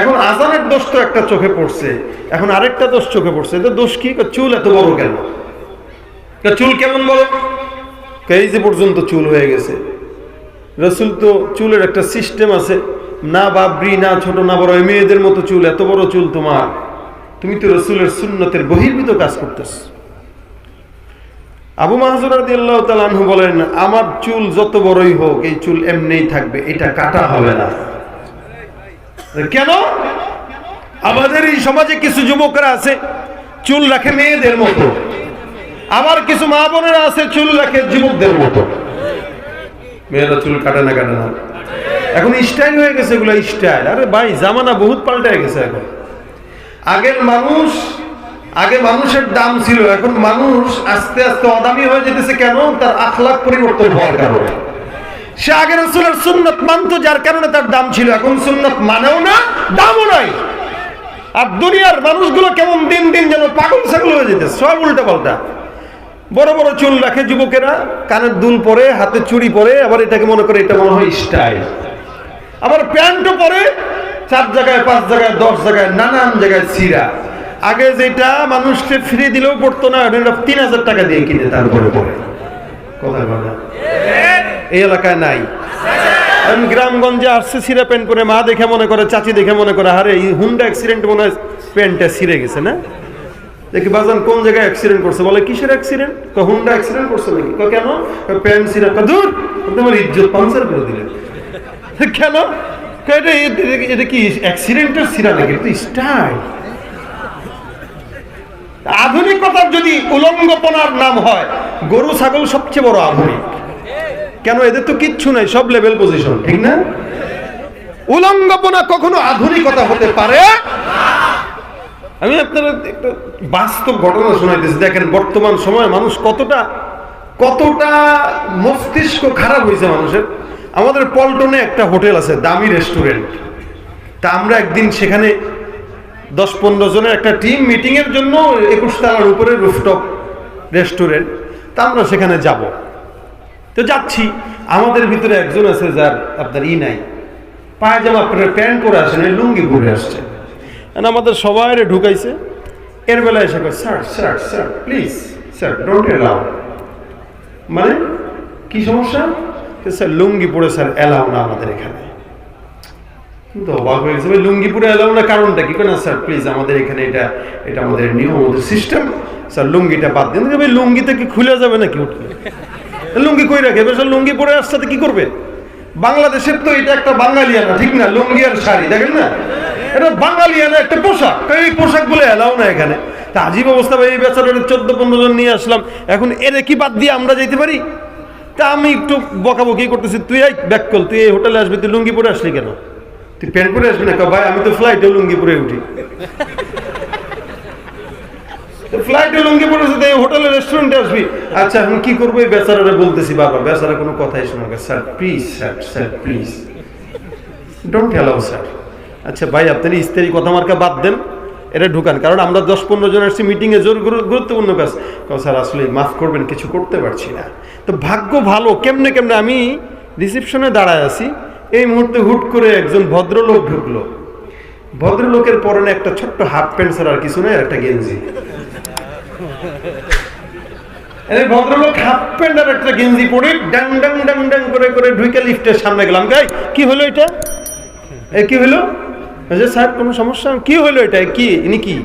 এখন আজানের দোষ তো একটা চোখে পড়ছে, এখন আরেকটা দোষ চোখে পড়ছে। এটা দোষ কি? চুল এত বড় কেন? চুল কেমন বড়? এই যে পর্যন্ত চুল হয়ে গেছে। রাসূল তো চুলের একটা সিস্টেম আছে, না বাবরি, না ছোট না বড়, মেয়েদের মতো চুল, এত বড় চুল তোমার, তুমি তো রাসূলের সুন্নতের বহির্ভূত কাজ করতেছ। আবু মাহজুর রাদিয়াল্লাহু তাআলা আনহু বলেন, আমার চুল যত বড়ই হোক এই চুল এমনিই থাকবে, এটা কাটা হবে না। কেন? আমাদের এই সমাজে কিছু যুবকরা আছে চুল রাখে মেয়েদের মতো, আবার কিছু মা বোনেরা আছে চুল রাখে যুবকদের মতো। মেয়েরা চুল কাটে না, কাটে না, এখন স্টাইল হয়ে গেছে এগুলো, স্টাইল। আরে ভাই, জামানা বহুত পাল্টে গেছে। এখন আগে মানুষের দাম ছিল, এখন মানুষ আস্তে আস্তে অদামি হয়ে যেতেছে। কেন? তার আখলাক পরিবর্তন হওয়ার কারণে। সে আগে রাসূলের সুন্নাত মানতো, যার কারণে তার দাম ছিল, এখন সুন্নাত মানেও না, দামও নাই। আর দুনিয়ার মানুষগুলো কেমন দিন দিন যেন পাগল ছাগল হয়ে যেতেছে, সব উল্টা পাল্টা। বড় বড় চুল রাখে যুবকেরা, কানের দুল পরে, হাতে চুড়ি পরে, আবার এটাকে মনে করে এটা মনে হয় স্টাইল। আবার প্যান্টও পরে 4 জায়গায় 5 জায়গায় 10 জায়গায় নানান জায়গায় ছিঁড়া। আগে যেটা মানুষকে ফ্রি দিলেও পড়তো না, 3000 টাকা দিয়ে কিনে তারপরে পরে। কথা বলে এই এলাকায় নাই। গ্রামগঞ্জে আসছে ছিঁড়া প্যান্ট পরে, মা দেখে মনে করে, চাচি দেখে মনে করে, আরে এই হুন্ডা অ্যাক্সিডেন্ট মনে হয় প্যান্টটা ছিঁড়ে গেছে না। দেখি বাজান কোন জায়গায় অ্যাক্সিডেন্ট করছে, বলে কিসের অ্যাক্সিডেন্ট? হুন্ডা অ্যাক্সিডেন্ট করছে নাকি? কেন? প্যান্ট ছিঁড়া। দূর, তোমার ইজ্জত পাঞ্চার করে দিলেন। কেন? এটা কি অ্যাক্সিডেন্টের ছিঁড়া নাকি? এটা স্টাইল। আধুনিকতার যদি উলঙ্গপনার নাম হয়, গরু ছাগল সবচেয়ে বড় আধুনিক। কেন? এদের তো কিচ্ছু নাই, সব লেভেল পজিশন, ঠিক না? উলঙ্গপনা কখনো আধুনিকতা হতে পারে। আমি আপনারা একটা বাস্তব ঘটনা শোনাইতেছি। দেখেন বর্তমান সময়ে মানুষ কতটা মস্তিষ্ক খারাপ হয়েছে মানুষের। আমাদের পল্টনে একটা হোটেল আছে, দামি রেস্টুরেন্ট। তা আমরা একদিন সেখানে 10-15 জনের একটা টিম মিটিং এর জন্য 21 তলার উপরে রুফটপ রেস্টুরেন্ট, তা আমরা সেখানে যাব। তো যাচ্ছি, আমাদের ভিতরে একজন আছে যার আপনার নাই, পায়জামা পরে প্যান্ট পরে আসেন, লুঙ্গি পরে আসছে। আমাদের সবাই ঢুকাইছে। এর বেলা এসে কয়, sir sir sir please sir don't allow. মানে কি সমস্যা? স্যার লুঙ্গি পরে স্যার অ্যালাউ না আমাদের এখানে। কিন্তু অবাক হয়ে গেছে, লুঙ্গি পরে এলাও না, কারণটা কি? না স্যার প্লিজ, আমাদের এখানে এটা আমাদের নিয়ম, আমাদের সিস্টেম, স্যার লুঙ্গিটা বাদ দিন। ভাই লুঙ্গিতে কি খুলে যাবে নাকি? উঠলে লুঙ্গি কই রাখে? স্যার লুঙ্গি পরে আসছে কি করবে? বাংলাদেশের তো এটা একটা বাঙালিয়ানা, ঠিক না? লুঙ্গি আর শাড়ি, দেখেন না, এটা বাঙালিয়ানা একটা পোশাক। এই পোশাক বলে এলাও না এখানে। তা আজীব অবস্থা ভাই। এই বেচারা 14-15 জন নিয়ে আসলাম, এখন এরে কি বাদ দিয়ে আমরা যাইতে পারি? তা আমি একটু বকাবকি করতেছি, তুই এই ব্যাক কল, তুই এই হোটেলে আসবি, তুই লুঙ্গি পরে আসলি কেন? তুই প্যান্ট পরে আসবি না? ভাই আমি তো ফ্লাইটে লুঙ্গি পরে উঠি। ফ্লাইটে লুঙ্গি পরে হোটেলে রেস্টুরেন্টে আসবি? আচ্ছা এখন কি করবো? এই বেচারারে বলতেছি বারবার, বেচারা কোনো কথাই শোনা। Sir please, sir sir please don't allow sir. আচ্ছা ভাই, আপনি স্ত্রী কথা মার্কা বাদ দেন, এটা ঢুকান, কারণ আমরা 10-15 জন আসছি মিটিংয়ে, জোর গুরুত্বপূর্ণ কাজ। স্যার আসলে মাফ করবেন, কিছু করতে পারছি না। তো ভাগ্য ভালো, কেমনে আমি রিসেপশনে দাঁড়ায় আছি, এই মুহূর্তে হুট করে একজন ভদ্রলোক ঢুকলো। ভদ্রলোকের পরনে একটা ছোট্ট হাফ প্যান্ট ছাড়া আর কিছু নয়, একটা গেঞ্জি। ভদ্রলোক হাফ প্যান্ট আর একটা গেঞ্জি পরে ডাং ডাং ডাং ডাং করে ঢুকে লিফটের সামনে গেলাম। কি হলো এটা? কি হলো? স্যার কোনো সমস্যা? কি হলো এটা? কি ইনি কি?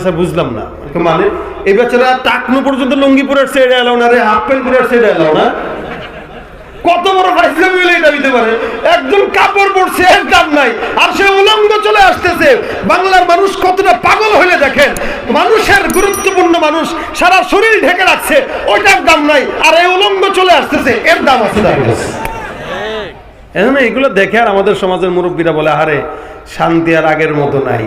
স্যার বুঝলাম না। মানে এই বেচারা টাকনু পর্যন্ত লুঙ্গি পরে আসছে, এটা এলাও না, রে হাফ প্যান্ট পরে আসছে, এটা এলাও না। কত বড় ফাইজলামি হলে এটা দিতে পারে? একজন কাপড় পরছে, এর দাম নাই, আর সে উলঙ্গ চলে আসতেছে। বাংলার মানুষ কতটা পাগল হলে দেখেন। মানুষের গুরুত্বপূর্ণ মানুষ সারা শরীর ঢেকে রাখছে, ওইটার দাম নাই, আর এই উলঙ্গ চলে আসতেছে, এর দাম আছে। এখন এগুলো দেখে আর আমাদের সমাজের মুরব্বীরা বলে, আরে শান্তি আর আগের মতো নাই,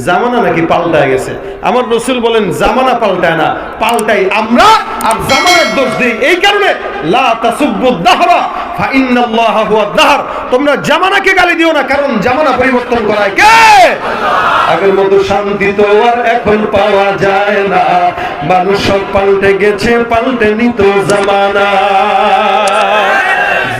জামানা নাকি পাল্টায় গেছে। আমার রাসূল বলেন জামানা পাল্টায় না, পাল্টাই আমরা, আর জামানার দোষ দিই। এই কারণে লা তাসুব্বুদ দাহরা ফা ইন্নাল্লাহা হুয়াদ দাহর। তোমরা জামানাকে গালি দিও না, কারণ জামানা পরিবর্তন করায় কে? আগের মতো শান্তি তো আর এখন পাওয়া যায় না। মানুষ সব পাল্টে গেছে, পাল্টে নিত জামানা।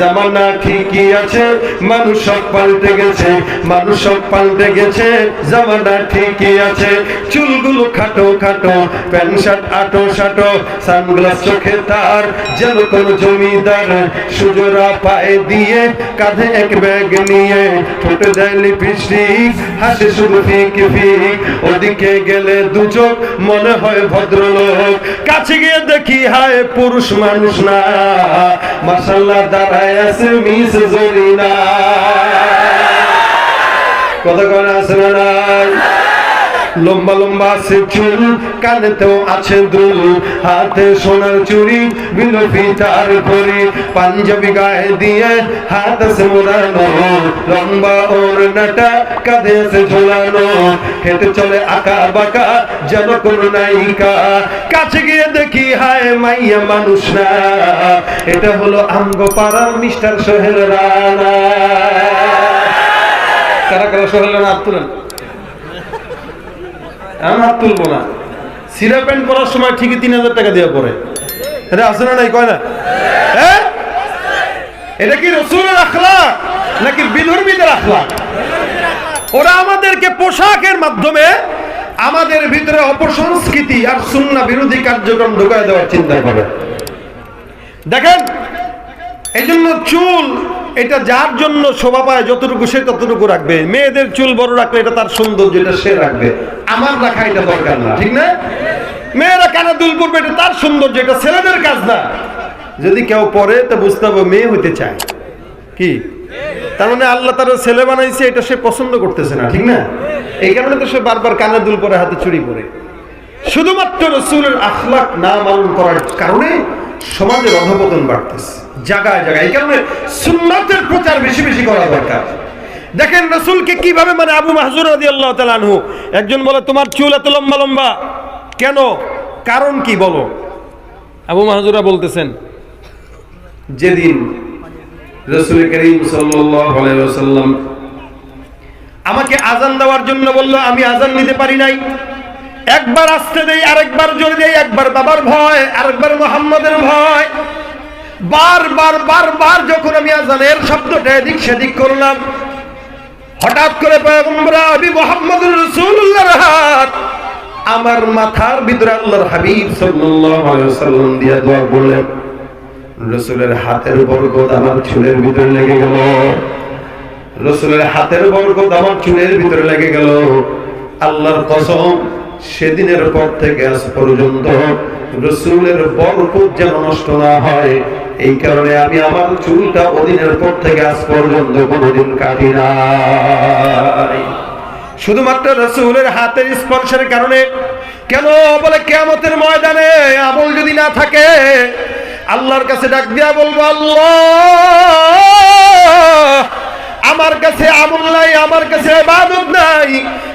জামানা ঠিকই আছে, মানুষ সব পাল্টে গেছে, মানুষ সব পাল্টে গেছে, জামানা ঠিকই আছে। চুলগুলো খাটো খাটো, প্যান্ট শার্ট আটো শাটো, সানগ্লাস চোখে তার, যেন কোন জমিদার। সুজোরা পায়ে দিয়ে, কাঁধে এক ব্যাগ নিয়ে, ঠোঁটে দেয় লিপস্টিক, হাসে শুধু ফিক ফিক। ওদিকে গেলে দু চোখ, মনে হয় ভদ্রলোক, কাছে গিয়ে দেখি হায় পুরুষ মানুষ না, মাশাআল্লাহ দাঁড়ায় আছে মিস জরিনা। কথা কয় আছে না নাই? লম্বা লম্বা আছে চুল, কানেতেও আছে দুল, হাতে সোনার চুড়ি, বিলফি তার ঘড়ি, পাঞ্জাবি গায়ে দিয়ে, হাত আছে মোড়ানো, লম্বা ওড়নাটা কাঁধে আছে ঝোলানো, হেঁটে চলে আঁকা বাঁকা, যেন কোন নায়িকা। কাছে গিয়ে দেখি হায় মাইয়া মানুষ না, এটা হলো আমগো পাড়ার মিস্টার সোহেল রানা। কারা কারা সোহেল রানা হাত তুলেন? আমি হাত তুলবো না। সিরা প্যান্ট পরার সময় ঠিকই 3000 টাকা দিয়ে পরে, এটা আছে না নাই? কয় না? হ্যাঁ, এটা কি রাসূলের আখলাক নাকি বিধর্মীদের আখলাক? ওরা আমাদেরকে পোশাকের মাধ্যমে আমাদের ভিতরে অপসংস্কৃতি আর সুন্নাহ বিরোধী কার্যক্রম ঢুকায় দেওয়ার চিন্তা করে। দেখেন, এই জন্য চুল এটা যার জন্য শোভা পায়, যতটুকু সে ততটুকু রাখবে। মেয়েদের চুল বড় রাখলে এটা তার সৌন্দর্য, এটা সে রাখবে। আমার রাখা এটা দরকার না, ঠিক না? মেয়েরা কানে দুল পরবে, এটা তার সৌন্দর্য, এটা ছেলেদের কাজ না। যদি কেউ পরে তো বুঝতে হবে মেয়ে হইতে চায়, কি তার মানে আল্লাহ তার ছেলে বানাইছে, এটা সে পছন্দ করতেছে না, ঠিক না? এই কারণে তো সে বারবার কানে দুল পরে, হাতে চুড়ি পরে। শুধুমাত্র রাসূলের আখলাক না পালন করার কারণে সমাজের অধঃপতন বাড়তেছে জায়গায় জায়গায়। এই কারণে সুন্নাতের প্রচার বেশি বেশি করা দরকার। দেখেন রাসূলকে কিভাবে মানে আবু মাহজুর রাদিয়াল্লাহু তাআলা আনহু, একজন বলে তোমার চুল এত লম্বা লম্বা কেন, কারণ কি বলো? আবু মাহজুরা বলতেছেন, যেদিন রাসূল করিম সাল্লাল্লাহু আলাইহি ওয়াসাল্লাম আমাকে আযান দেওয়ার জন্য বলল, আমি আযান নিতে পারি নাই। একবার আস্তে দেই, আরেকবার জোরে দেই, একবার বাবার ভয়, আরেকবার মুহাম্মাদের ভয়। বারবার বারবার যখন আমি আযানের শব্দটা এদিক সেদিক করলাম, হঠাৎ করে পয়গম্বর আবি মুহাম্মদুর রাসূলুল্লাহর হাত আমার মাথার ভিতরে আল্লাহর হাবিব সাল্লাল্লাহু আলাইহি ওয়াসাল্লাম দিয়া দোয়া করলেন। রাসূলের হাতের বরকত আমার চুলের ভিতরে লেগে গেল, রাসূলের হাতের বরকত আমার চুলের ভিতরে লেগে গেল। আল্লাহর কসম, সেদিনের পর থেকে আজ পর্যন্ত রাসূলের বরকত যেন নষ্ট না হয়, এই কারণে আমি আমার চুলটা ওদিনের পর থেকে আজ পর্যন্ত কোনোদিন কাটি নাই, শুধুমাত্র রাসূলের হাতের স্পর্শের কারণে। কেন বলে, কিয়ামতের ময়দানে আমল যদি না থাকে, আল্লাহর কাছে ডাক দিয়া বলবো, আল্লাহ আমার কাছে আমল নাই, আমার কাছে ইবাদত নাই,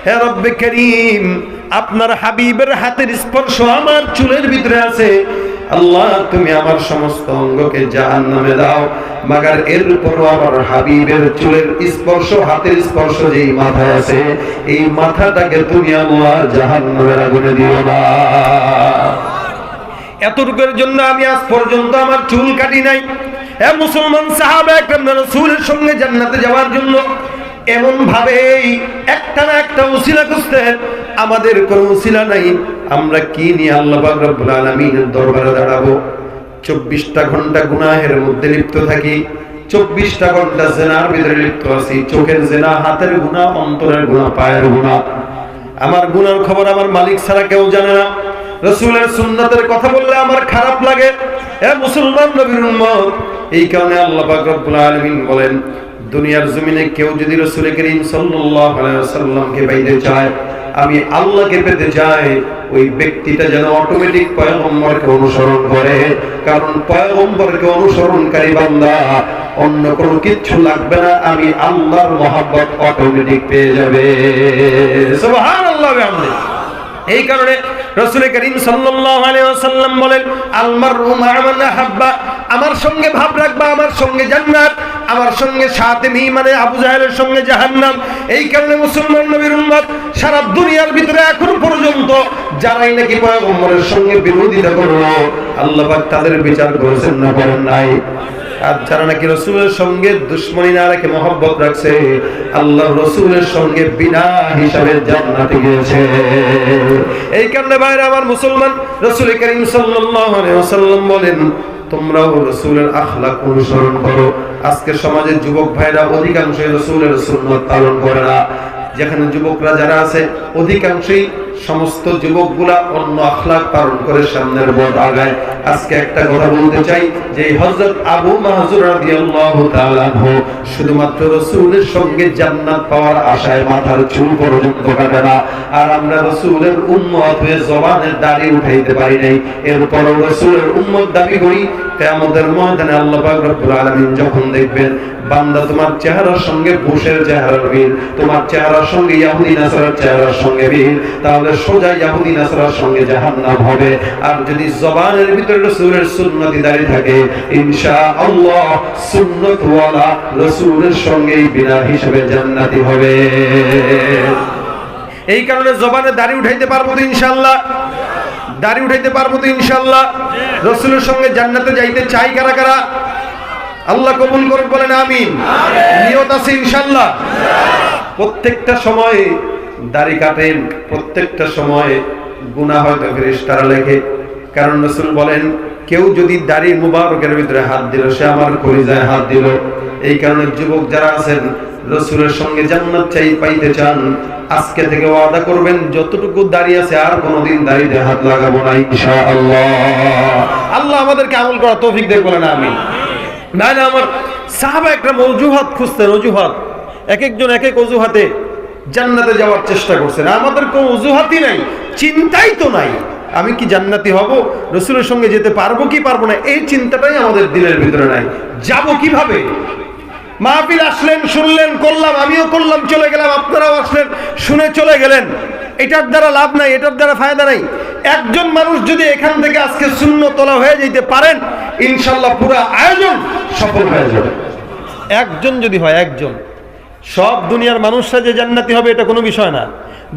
হে রব্বে করিম আপনার হাবিবের হাতের স্পর্শ আমার চুলের ভিতরে আছে, আল্লাহ তুমি আমার সমস্ত অঙ্গকে জাহান্নামে দাও, মাগার এরপরও আমার হাবিবের চুলের স্পর্শ, হাতের স্পর্শ যেই মাথায় আছে, এই মাথাটাকে তুমি আল্লাহ জাহান্নামের আগুনে দিও না। এতটুকুর জন্য আমি আজ পর্যন্ত আমার চুল কাটি নাই। এ মুসলমান সাহাবা একরাম রাসূলের সঙ্গে জান্নাতে যাওয়ার জন্য এমন ভাবেই একটা না একটা উসিলা খুঁজতেন। আমাদের কোনো উসিলা নাই, আমরা কি নিয়ে আল্লাহ পাক রব্বুল আলামিনের দরবারে দাঁড়াবো? 24টা ঘন্টা গুনাহের মধ্যে লিপ্ত থাকি, 24টা ঘন্টা জিনার ভিতরে লিপ্ত আছি। চোখের জিনা, হাতের গুনাহ, অন্তরের গুনাহ, পায়ের গুনাহ। আমার গুনার খবর আমার মালিক ছাড়া কেউ জানে না। রাসূলের সুন্নাতের কথা বললে আমার খারাপ লাগে। এ মুসলমান নবীর উম্মত, এই কারণে আল্লাহ পাক রব্বুল আলামিন বলেন, দুনিয়ার জমিনে কেউ যদি রাসূল করিম সাল্লাল্লাহু আলাইহি ওয়াসাল্লামকে পাইতে চায়, আমি আল্লাহকে পেতে চাই, ওই ব্যক্তিটা যেন অটোমেটিক পয়গম্বরকে অনুসরণ করে। কারণ পয়গম্বরকে অনুসরণকারী বান্দা অন্য কোনো কিছু লাগবে না, আমি আল্লাহর মহব্বত অটোমেটিক পেয়ে যাবে। সুবহানাল্লাহ ওয়া বিহামদিহি। এই কারণে রাসূল করিম সাল্লাল্লাহু আলাইহি ওয়াসাল্লাম বলেন, আল মারউ মা মান আহাব্বা, আমার সঙ্গে ভাব রাখবা, আমার সঙ্গে জান্নাত। আমার সঙ্গে সাথে মানে আবু জাহেলের সঙ্গে জাহান্নাম। এই কারণে মুসলমান নবীর উম্মত সারা দুনিয়ার ভিতরে এখন পর্যন্ত যারাই নাকি পয়গম্বরের সঙ্গে বিরোধিতা করলো আল্লাহ পাক তাদের বিচার করেছেন না করেন নাই? আর যারা নাকি রসুলের সঙ্গে দুশ্মনী না রেখে মহব্বত রাখছে আল্লাহ রসুলের সঙ্গে বিনা হিসাবে জান্নাতে গিয়েছে। এই কারণে ভাইরা আমার মুসলমান, রাসূল করিম সাল্লাল্লাহু আলাইহি ওয়াসাল্লাম বলেন তোমরাও রসুলের আখলাক অনুসরণ করো। আজকে সমাজের যুবক ভাইরা অধিকাংশই রসুলের সুন্নাত পালন করে না। যেখানে যুবকরা যারা আছে অধিকাংশই সমস্ত যুবকগুলা অন্য আখলাক পালন করে সামনের পথ আগায়। আজকে একটা কথা বলতে চাই যে হযরত আবু মাহজুর রাদিয়াল্লাহু তাআলা আনহু শুধুমাত্র রাসূলের সঙ্গে জান্নাত পাওয়ার আশায় মাথার চুল পর্যন্ত কাটে না। আর আমরা রাসূলের উম্মত হয়ে জবানের দাড়ি উঠাইতে পারি নাই, এরপরও রাসূলের উম্মত দাবি করি। কিয়ামতের ময়দানে আল্লাহ পাক রব্বুল আলামিন যখন দেখবেন বান্দা তোমার চেহারার সঙ্গে ঘুষের চেহারার মিল, তোমার চেহারার সঙ্গে ইহুদি নাসারার চেহারার সঙ্গে মিল, তাহলে সোজা ইহুদি নাসারার সঙ্গে জাহান্নাম হবে। আর যদি জবানের ভিতরে রাসূলের সুন্নতি দাঁড়িয়ে থাকে ইনশাআল্লাহ সুন্নতওয়ালা রাসূলের সঙ্গেই বিনা হিসাবে জান্নাতি হবে। এই কারণে জবানে দাড়ি উঠাইতে পারবো তো ইনশাআল্লাহ? দাড়ি উঠাইতে পারবো তো ইনশাআল্লাহ? রাসূলের সঙ্গে জান্নাতে যাইতে চাই কারা কারা? আল্লাহ কবুল করুন, বলেন আমিন। নিয়ত আছে ইনশাআল্লাহ? প্রত্যেকটা সময়ে দাড়ি কাটেন, প্রত্যেকটা সময়ে গুনাহ হয়তো ফেরেশতারা লেখে। কারণ রাসূল বলেন কেউ যদি দাড়ি মুবারকের ভিতরে হাত দিল সে আমার কলিজায় হাত দিল। এই কারণে যুবক যারা আছেন রাসূলের সঙ্গে জান্নাত চাই পাইতে চান, আজকে থেকে ওয়াদা করবেন যতটুকু দাড়ি আছে আর কোনোদিন দাড়িতে হাত লাগাবো না ইনশাআল্লাহ। আল্লাহ আমাদেরকে আমল করার তৌফিক দেন, বলেন আমিন। না না, আমার সাহাবা একটা অজুহাত খুঁজতেন, অজুহাত। এক একজন এক এক অজুহাতে জান্নাতে যাওয়ার চেষ্টা করছেন। আমাদের কোনো অজুহাতই নাই, চিন্তাই তো নাই আমি কি জান্নাতি হব, রাসূলের সঙ্গে যেতে পারবো কি পারবো না, এই চিন্তাটাই আমাদের দিলের ভিতরে নাই। যাব কিভাবে? মাহফিল আসলেন, শুনলেন, করলাম, আমিও করলাম, চলে গেলাম, আপনারাও আসলেন, শুনে চলে গেলেন। এটার দ্বারা লাভ নাই, এটার দ্বারা ফায়দা নাই। একজন মানুষ যদি এখান থেকে আজকে সুন্নত তোলা হয়ে যেতে পারেন ইনশাআল্লাহ পুরো আয়োজন সফল হয়ে যাবে। একজন যদি হয়, একজন। সব দুনিয়ার মানুষরা যে জান্নাতি হবে এটা কোনো বিষয় না।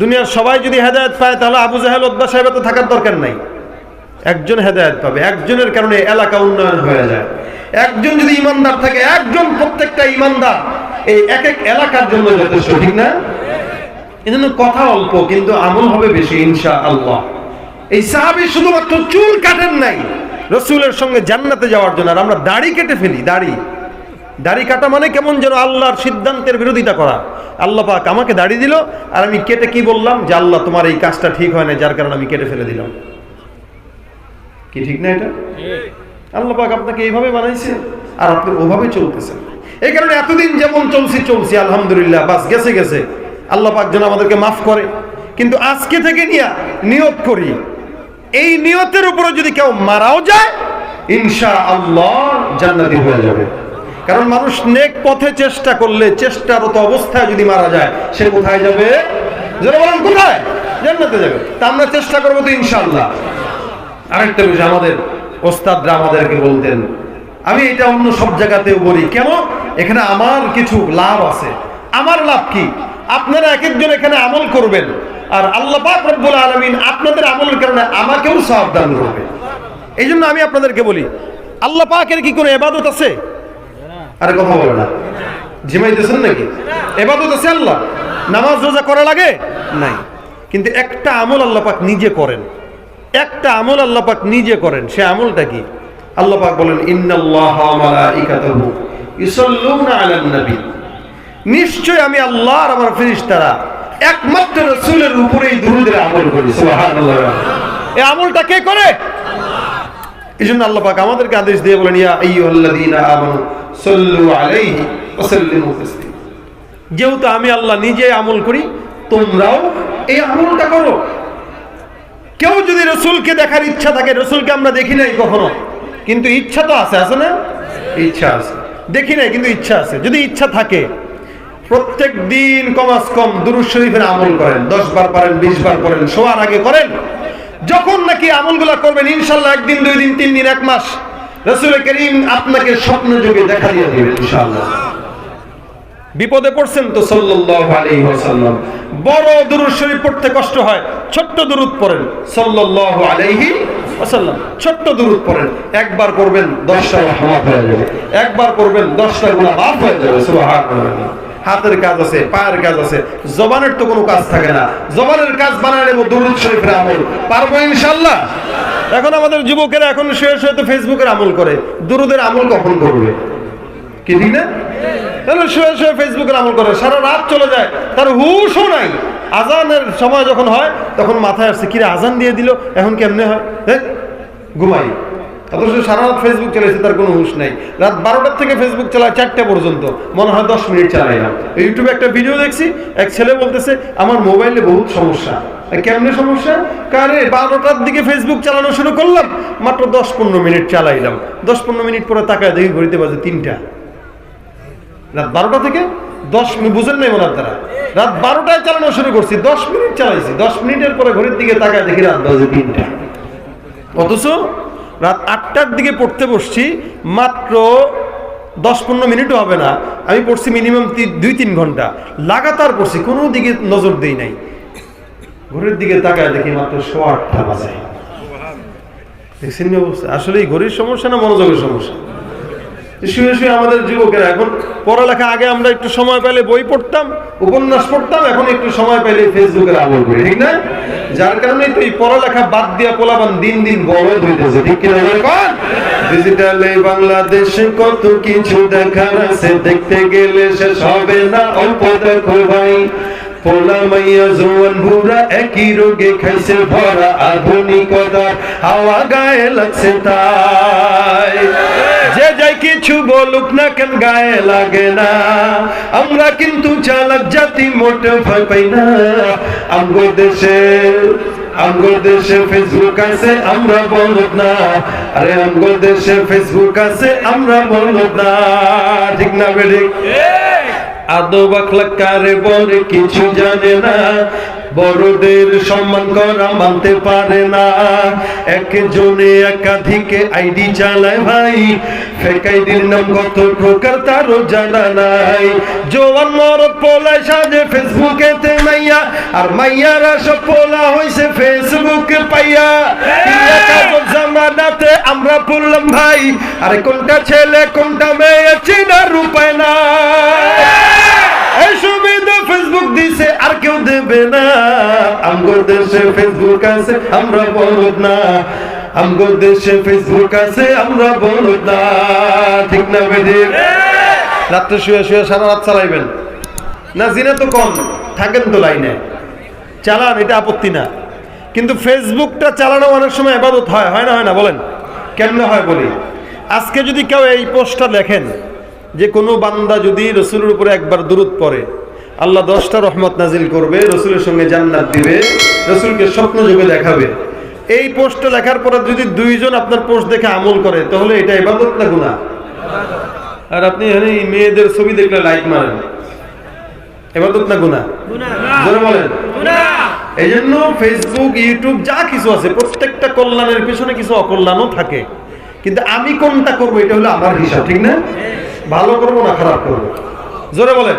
দুনিয়ার সবাই যদি হেদায়েত পায় তাহলে আবু জাহেল উতবা সাহেব তো থাকার দরকার নাই। একজন হেদায়েত পাবে, একজনের কারণে এলাকা উন্নয়ন হয়ে যায়। একজন যদি ইমানদার থাকে, একজন, প্রত্যেকটা ইমানদার এই এক এক এলাকার জন্য যথেষ্ট, ঠিক না? এজন্য কথা অল্প কিন্তু আমল হবে বেশি ইনশাআল্লাহ। এই সাহাবী শুধুমাত্র চুল কাটেন নাই রাসূলের সঙ্গে জান্নাতে যাওয়ার জন্য, আর আমরা দাড়ি কেটে ফেলি। দাড়ি কাটা মানে কেমন যেন আল্লাহর সিদ্ধান্তের বিরোধিতা করা। আল্লাহ পাক আমাকে দাড়ি দিল আর আমি কেটে কি বললাম যে আল্লাহ তোমার এই কাজটা ঠিক হয় না, যার কারণে আমি কেটে ফেলে দিলাম। কি ঠিক না এটা? আল্লাহ পাক আপনাকে এইভাবে বানাইছে আর আপনি ওভাবে চলতেছেন। এই কারণে এতদিন যেমন চলছি আলহামদুলিল্লাহ, বাস গেছে গেছে, আল্লাহ পাক যেন আমাদেরকে মাফ করে। কিন্তু আজকে থেকে নিয়ত করি, এই নিয়তের উপরে যদি কেউ মারাও যায় ইনশাআল্লাহ জান্নাতি হয়ে যাবে। কারণ মানুষ নেক পথে চেষ্টা করলে চেষ্টারত অবস্থায় যদি মারা যায় সে কোথায় যাবে? যারা বলেন কোথায়? জান্নাতে যাবে। তা আমরা চেষ্টা করবো তো ইনশাআল্লাহ। আরেকটা বিষয় আমাদের ওস্তাদরা আমাদেরকে বলতেন, আমি এটা অন্য সব জায়গাতেও বলি, কেন? এখানে আমার কিছু লাভ আছে। আমার লাভ কি? আপনারা এক একজন এখানে আমল করবেন আর আল্লাহ পাক রব্বুল আলামিন আপনাদের আমলের কারণে আমাকেও সওয়াব দান করবে। এই জন্য আমি আপনাদেরকে বলি, আল্লাহ পাকের কি কোনো ইবাদত আছে? আরে কথা বলে না, জিমাইতেছেন নাকি? ইবাদত আছে আল্লাহ? নামাজ রোজা করা লাগে নাই, কিন্তু একটা আমল আল্লাহ পাক নিজে করেন। একটা আমল আল্লাহ পাক নিজে করেন। সে আমলটা কি? আল্লাহ পাক বলেন ইন্নাল্লাহা ওয়া মালাইকাতুহু ইউসাল্লুনা আলান নবী, নিশ্চয় আমি আল্লাহ আর আমার ফেরেশতারা একমাত্র রাসূলের উপরেই দুরূদের আমল করি। সুবহানাল্লাহ। এই আমলটা কে করে? এজন্য আল্লাহ পাক আমাদেরকে আদেশ দিয়ে বলেন ইয়া আইয়ুহাল্লাযীনা আমানু সাল্লু আলাইহি ওয়া সাল্লিমু তাসলিমা। যেহেতু আমি আল্লাহ নিজে আমল করি, তোমরাও এই আমলটা করো। কেউ যদি রাসূলকে দেখার ইচ্ছা থাকে, রাসূলকে আমরা দেখি নাই কখনো, কিন্তু ইচ্ছা তো আছে, আছে না? ইচ্ছা আছে, দেখি নাই কিন্তু ইচ্ছা আছে। যদি ইচ্ছা থাকে প্রত্যেক দিন কমাস কম দুরূদ শরীফের আমল করেন, 10 বার পারেন, 20 বার করেন, শোয়ার আগে করেন। যখন নাকি আমলগুলো করবেন ইনশাআল্লাহ, একদিন, 2 দিন, 3 দিন, 1 মাস রাসূল করিম আপনাকে স্বপ্ন যোগে দেখা দিয়ে দিবেন ইনশাআল্লাহ। বিপদে পড়ছেন তো সাল্লাল্লাহু আলাইহি ওয়াসাল্লাম, বড় দুরূদ শরীফ পড়তে কষ্ট হয়, ছোট্ট দুরূদ পড়েন সাল্লাল্লাহু আলাইহি ওয়াসাল্লাম। ছোট্ট দুরূদ পড়েন, একবার করবেন 10টা রহমত হয়ে যাবে, একবার করবেন 10টা গুনাহ মাফ হয়ে যাবে। সুবহানাল্লাহ। হাতের কাজ আছে, পায়ের কাজ আছে, জবানের তো কোনো কাজ থাকে না, জবানের কাজ বানায় নেব দুরূদ শরীফের আমল। পারবো ইনশাআল্লাহ। এখন আমাদের যুবকেরা এখন শুয়ে শুয়ে তো ফেসবুকের আমল করে, দুরূদের আমল কখন করবে? কি ঠিক না? তাহলে শুয়ে শুয়ে ফেসবুকের আমল করে, সারা রাত চলে যায়, তার হুশও নাই। আজানের সময় যখন হয় তখন মাথায় আসছে কিরে আজান দিয়ে দিল, এখন কেমনে হয়, ঘুমাই। অথচ সারা রাত ফেসবুক চালাইছে, তার কোনো হুশ নাই। রাত 12টার থেকে ফেসবুক চালায় 4টা পর্যন্ত, মনে হয় 10 মিনিট চালাইলাম। ইউটিউবে একটা ভিডিও দেখছি, এক ছেলে বলতেছে আমার মোবাইলে বহুত সমস্যা। কেমনে সমস্যা? কারে 12টার দিকে ফেসবুক চালানো শুরু করলাম, মাত্র 10-15 মিনিট চালাইলাম। 10-15 মিনিট পরে তাকায় দেখি ঘড়িতে বাজে 3টা। রাত 12টা থেকে 10 মিনিট, বুঝেন নাই মনে আপনারা? রাত 12টায় চালানো শুরু করছি, 10 মিনিট চালাইছি, 10 মিনিটের পরে ঘড়ির দিকে তাকায় দেখি রাত বাজে 3টা। অথচ রাত 8টার দিকে পড়তে বসছি, মাত্র 10-15 মিনিটও হবে না, আমি পড়ছি মিনিমাম 2-3 ঘন্টা লাগাতার পড়ছি, কোনো দিকে নজর দেই নাই। ঘড়ির দিকে তাকায় দেখি মাত্র 8:15 বাজে। দেখছেন অবস্থা? আসলে এই ঘড়ির সমস্যা না মনোযোগের সমস্যা? শুয়ে শুয়ে আমাদের যুবকেরা এখন পড়ালেখা, আগে আমরা একটু সময় পেলে বই পড়তাম, উপন্যাস পড়তাম, এখন একটু সময় পেলে ফেসবুকের আমল করি, ঠিক না? যার কারণে তো এই পড়ালেখা বাদ দিয়া পোলাপান দিন দিন বড় হইতেছে, ঠিক কিনা? ডিজিটালে বাংলাদেশে কত কিছু দেখার আছে, দেখতে গেলে শেষ হবে না, অল্প দেখো ভাই। পোলা মাইয়া জোয়ান বুড়া একই রোগে খাইছে ভরা, আধুনিকতার হাওয়া গায়ে লাগছে তাই। যে যাই কিছু বলুক না কেন গায়ে লাগে না, আমরা কিন্তু চালাক জাতি, মোটে ভয় পাই না। আমগো দেশে ফেসবুক আছে, আমরা বলদ না। আরে আমগো দেশে ফেসবুক আছে, আমরা বলদ না, ঠিক না বেঠিক? আদব আখলাক কারে বলে কিছু জানে না, বড়দের সম্মান করা মানতে পারে না। একজনে একাধিক আইডি চালায় ভাই, ফেক আইডির নাম কত প্রকার তারও জানা নাই। জোয়ান মরদ পোলায় সাজে ফেসবুকেতে মাইয়া, আর মাইয়ারা সব পোলা হইছে ফেসবুকে পাইয়া। কাগজ জামানাতে আমরা পড়লাম ভাই, আরে কোনটা ছেলে কোনটা মেয়ে চিনার উপায় না। এই সুবিধা ফেসবুক দিছে, আর কেউ দেবে না। আমগো দেশে ফেসবুক আছে, আমরা বলদ না। আমগো দেশে ফেসবুক আছে, আমরা বলদ না, ঠিক না বেঠিক? রাত্রে শুয়ে শুয়ে সারা রাত চালাইবেন না? জিনা তো কম থাকেন তো লাইনে, চালান, এটা আপত্তি না। কিন্তু ফেসবুকটা চালানো অনেক সময় ইবাদত হয়, হয় না? হয় না? বলেন কেমনে হয় বলি। আজকে যদি কেউ এই পোস্টটা দেখেন যে কোনো বান্দা যদি রসুলের উপরে একবার দুরূদ পড়ে, আল্লাহ 10টা রহমত নাজিল করবে, রসুলের সঙ্গে জান্নাত দিবে, রসুলকে স্বপ্ন যোগে দেখাবে। এই পোস্টটা লেখার পরে যদি 2 জন আপনার পোস্ট দেখে আমল করে, তাহলে এটা ইবাদত না গুনাহ? আর আপনি মেয়েদের ছবি দেখলে লাইক মারেন, ইবাদত না গুনাহ? জোরে বলেন। এই জন্য ফেসবুক, ইউটিউব যা কিছু আছে, প্রত্যেকটা কল্যাণের পিছনে কিছু অকল্যাণও থাকে। কিন্তু আমি কোনটা করবো এটা হলো আমার হিসাব, ঠিক না? ভালো করবো না খারাপ করবো? জোরে বলেন।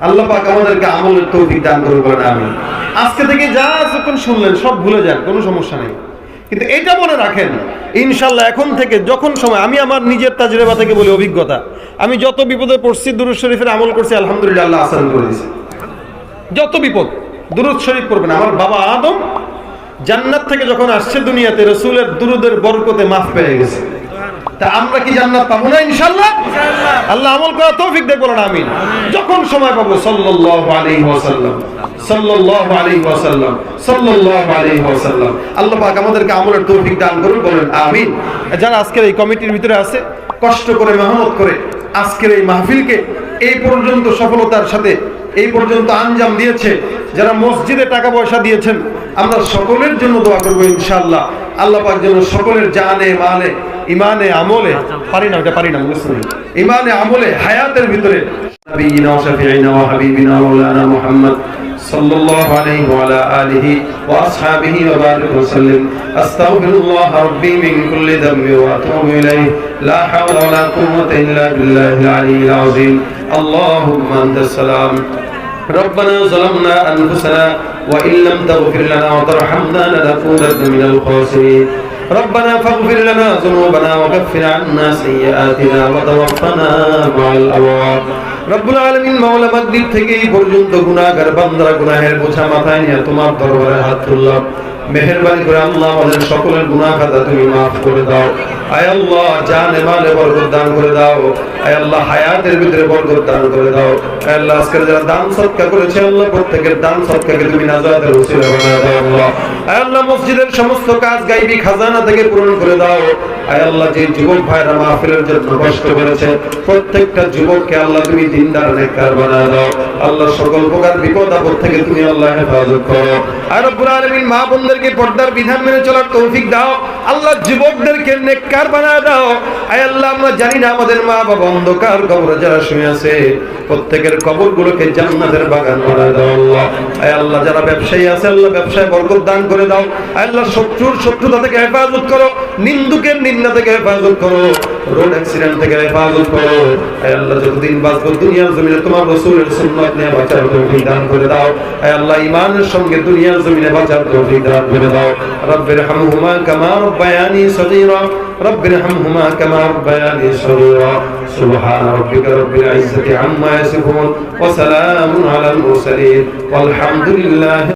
আল্লাহ পাক আমাদেরকে আমলের তৌফিক দান করুন, বলেন আমিন। আজকে থেকে যা যখন শুনলেন সব ভুলে যান, কোনো সমস্যা নেই। কিন্তু এটা মনে রাখেন, ইনশাল্লাহ এখন থেকে যখন সময়, আমি আমার নিজের তাজরিবা থেকে বলি, অভিজ্ঞতা, আমি যত বিপদে পড়ছি দুরূদ শরীফের আমল করছি, আলহামদুলিল্লাহ আল্লাহ আসান করে দিয়েছে। যত বিপদ দুরূদ শরীফ পড়বেন। আমার বাবা আদম জান্নাত থেকে যখন আসছে দুনিয়াতে, রাসূলের দুরূদের বরকতে মাফ পেয়ে গেছে। তা আমরা কি জান্নাত পাবো না ইনশাআল্লাহ? আল্লাহ আমল করার তৌফিক দেন, বলেন আমিন। যখন সময় পাবো সাল্লাল্লাহু আলাইহি ওয়াসাল্লাম, সাল্লাল্লাহু আলাইহি ওয়াসাল্লাম, সাল্লাল্লাহু আলাইহি ওয়াসাল্লাম। আল্লাহ পাক আমাদেরকে আমলের তৌফিক দান করুন, বলেন আমিন। যারা আজকের এই কমিটির ভিতরে আছে, কষ্ট করে মেহনত করে আজকের এই মাহফিলকে এই পর্যন্ত সফলতার সাথে এই পর্যন্ত আঞ্জাম দিয়েছে, যারা মসজিদে টাকা পয়সা দিয়েছেন, আমরা সকলের জন্য দোয়া করবো ইনশাআল্লাহ। আল্লাহ পাক যেন সকলের জানে মালে ইমানে আমলে, পারি না মুসলিম, ইমানে আমলে হায়াতের ভিতরে নবীনা ওয়া শাফিঈনা ওয়া হাবিবিনা মাওলানা মুহাম্মদ সাল্লাল্লাহু আলাইহি ওয়া আলা আলিহি ওয়া আসহাবিহি ওয়া বারিক ওয়া সাল্লিম আস্তাগফিরুল্লাহ রাব্বি মিন কুল্লি যামবি ওয়া আতুবু ইলাইহি লা হাওলা ওয়া লা কুওয়াতা ইল্লা বিল্লাহিল আলিয়্যিল আযীম আল্লাহুম্মা আনতাস সালাম ربنا ظلمنا أنفسنا وإن لم تغفر لنا وترحمنا لنكونن من الخاسرين ربنا فاغفر لنا ذنوبنا وكفر عنا سيئاتنا وتوفنا مع الأبرار রব্বুল আলামিন মাওলা মাগরিব থেকে এই পর্যন্ত গুনাহগার বান্দারা গুনাহের বোঝা মাথায় নিয়ে তোমার দরবারে হাত তুললাম মেহেরবানি করে আল্লাহ আমাদের সকলের গুনাহ খাতা তুমি maaf করে দাও আয় আল্লাহ জানে মালে বরকত দান করে দাও আয় আল্লাহ হায়াতের ভিতরে বরকত দান করে দাও আয় আল্লাহ আজকের যারা দান সদকা করেছে আল্লাহ প্রত্যেকের দান সদকাকে তুমি নাজাতের ওসিলা বানায় দাও আল্লাহ আয় আল্লাহ মসজিদের সমস্ত কাজ গায়বী খাজানা থেকে পূরণ করে দাও আয় আল্লাহ যে যুবক ভাইরা মাহফিলের জন্য কষ্ট করেছে প্রত্যেকটা যুবককে আল্লাহ তুমি দিনদার নেককার বানায় দাও আল্লাহ সকল প্রকার বিপদ আপদ থেকে তুমি আল্লাহ হেফাজত করো আর রব্বুল আলামিন মা বোনদেরকে পর্দার বিধান মেনে চলার তৌফিক দাও আল্লাহ যুবকদেরকে নেককার বানায় দাও আয় আল্লাহ আমরা জানি না আমাদের মা বাবা অন্ধকার কবরে যারা শুয়ে আছে প্রত্যেকের কবরগুলোকে জান্নাতের বাগান বানায় দাও আল্লাহ আয় আল্লাহ যারা ব্যবসায়ী আছে আল্লাহ ব্যবসায় বরকত দান করে দাও আয় আল্লাহ শত্রুর শত্রুতা থেকে হেফাজত করো নিন্দুকের নিন্দা থেকে হেফাজত করো রোড অ্যাক্সিডেন্ট থেকে হেফাজত করো আয় আল্লাহ যতদিন বাঁচবো দুনিয়ার জমিনে তোমার রাসূলের সুন্নাত নিয়ে বাঁচার তৌফিক দান করে দাও আয় আল্লাহ ঈমানের সঙ্গে দুনিয়ার জমিনে বাঁচার তৌফিক দান করে দাও রব্বিরহামহুমা কামা রব্বায়ানি সগীরা রব্বিরহামহুমা কামা রব্বায়ানি সগীরা সুবহান রাব্বিকা রব্বিল ইজ্জাতি আম্মা ইয়াসিফুন ওয়া সালামুন আলাল মুরসালিন ওয়াল হামদুলিল্লাহি